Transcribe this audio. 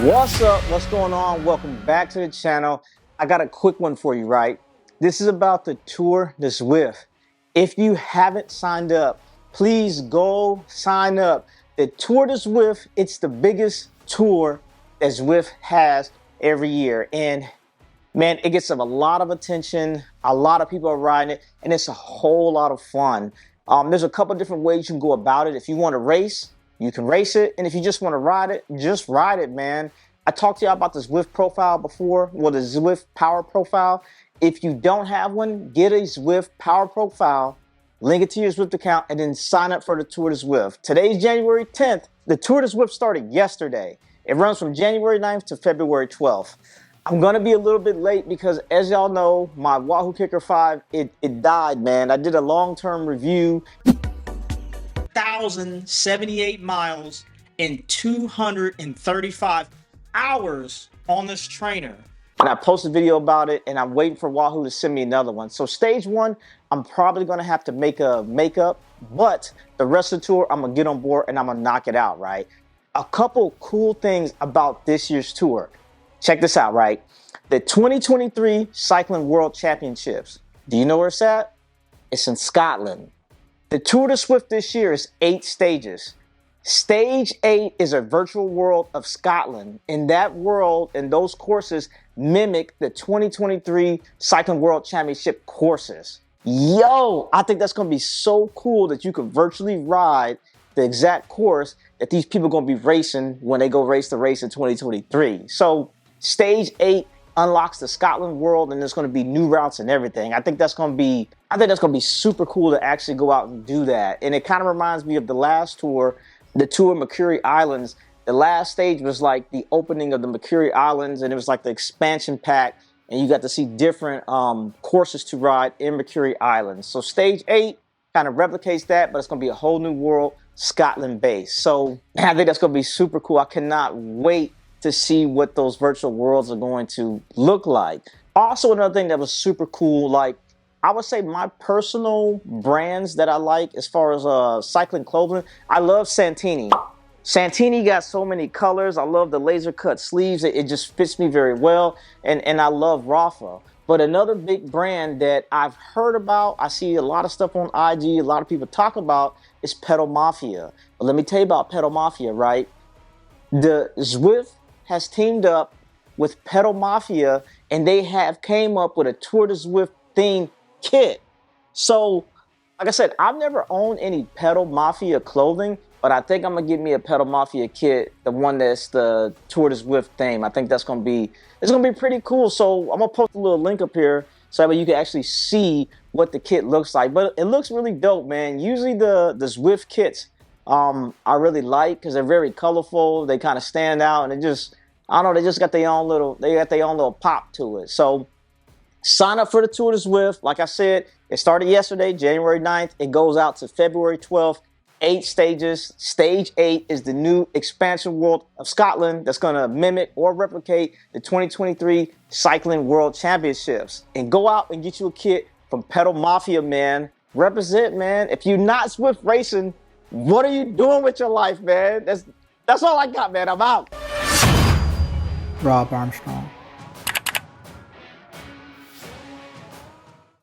What's up? What's going on? Welcome back to the channel. I got a quick one for you, right? This is about the Tour de Zwift. If you haven't signed up, please go sign up. The Tour de Zwift, it's the biggest tour that Zwift has every year. And man, it gets a lot of attention. A lot of people are riding it, and it's a whole lot of fun. There's a couple different ways you can go about it. If you want to race, you can race it. And if you just want to ride it, just ride it, man. I talked to you about the Zwift profile before, well, the Zwift power profile. If you don't have one, get a Zwift power profile, link it to your Zwift account, and then sign up for the Tour de Zwift. Today's January 10th. The Tour de Zwift started yesterday. It runs from January 9th to February 12th. I'm going to be a little bit late because, as y'all know, my Wahoo Kicker 5, it died, man. I did a long-term review. 1,078 miles and 235 hours on this trainer. And I posted a video about it, and I'm waiting for Wahoo to send me another one. So stage one, I'm probably going to have to make a makeup, but the rest of the tour, I'm going to get on board and I'm going to knock it out, right? A couple cool things about this year's tour. Check this out, right? The 2023 Cycling World Championships. Do you know where it's at? It's in Scotland. The Tour de Zwift this year is 8 stages. Stage 8 is a virtual world of Scotland. In that world, and those courses mimic the 2023 Cycling World Championship courses. Yo, I think that's going to be so cool that you can virtually ride the exact course that these people are going to be racing when they go race the race in 2023. So Stage 8 unlocks the Scotland world, and there's going to be new routes and everything. I think that's going to be super cool to actually go out and do that. And it kind of reminds me of the last tour, the tour of Mercury Islands. The last stage was like the opening of the Mercury Islands, and it was like the expansion pack, and you got to see different courses to ride in Mercury Islands. So Stage 8 kind of replicates that, but it's going to be a whole new world, Scotland based. So I think that's going to be super cool. I cannot wait to see what those virtual worlds are going to look like. Also, another thing that was super cool, like I would say my personal brands that I like as far as cycling clothing, I love Santini. Santini got so many colors. I love the laser cut sleeves. It just fits me very well. And I love Rafa. But another big brand that I've heard about, I see a lot of stuff on IG, a lot of people talk about, is Pedal Mafia. But let me tell you about Pedal Mafia, right? The Zwift has teamed up with Pedal Mafia, and they have came up with a Tour de Zwift themed kit. So, like I said, I've never owned any Pedal Mafia clothing, but I think I'm gonna get me a Pedal Mafia kit, the one that's the Tour de Zwift theme. I think it's gonna be pretty cool. So I'm gonna post a little link up here so that you can actually see what the kit looks like. But it looks really dope, man. Usually the Zwift kits I really like because they're very colorful. They kind of stand out, and it just, I don't know, they just got their own little pop to it. So sign up for the Tour de Zwift. Like I said, it started yesterday, January 9th. It goes out to February 12th. 8 stages. Stage 8 is the new expansion world of Scotland that's going to mimic or replicate the 2023 Cycling World Championships. And go out and get you a kit from Pedal Mafia, man. Represent, man. If you're not Zwift racing, what are you doing with your life, man? That's all I got, man. I'm out. Robb Armstrong.